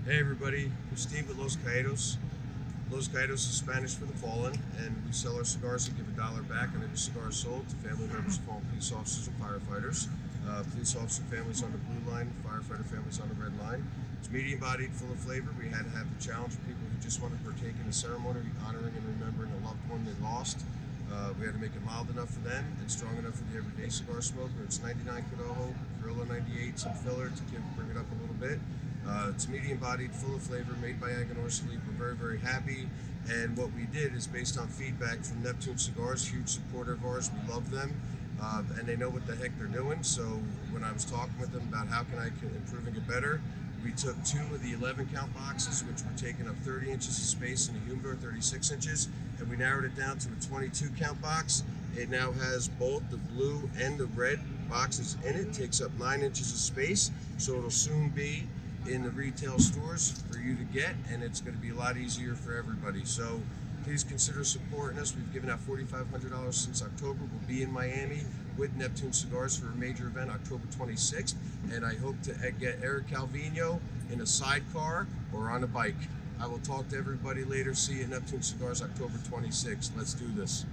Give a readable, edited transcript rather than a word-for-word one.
Hey everybody, I'm Steve with Los Caidos. Los Caidos is Spanish for the fallen, and we sell our cigars and give $1 back on every cigar sold to family members of fallen police officers and firefighters. Police officer families on the blue line, firefighter families on the red line. It's medium bodied, full of flavor. We had to have the challenge for people who just want to partake in the ceremony, honoring and remembering a loved one they lost. We had to make it mild enough for them and strong enough for the everyday cigar smoker. It's 99 Corojo, Corolla 98, some filler to bring it up a little bit. It's medium bodied, full of flavor, made by Aganor Sleep. We're very, very happy. And what we did is based on feedback from Neptune Cigars, huge supporter of ours. We love them. And they know what the heck they're doing. So when I was talking with them about how can I improve and get better, we took 2 of the 11 count boxes, which were taking up 30 inches of space in the humidor, 36 inches, and we narrowed it down to a 22 count box. It now has both the blue and the red boxes in it, takes up 9 inches of space, so it'll soon be in the retail stores for you to get, and it's going to be a lot easier for everybody. So please consider supporting us. We've given out $4,500 since October. We'll be in Miami with Neptune Cigars for a major event October 26th, and I hope to get Eric Calvino in a sidecar or on a bike. I will talk to everybody later. See you at Neptune Cigars October 26th. Let's do this.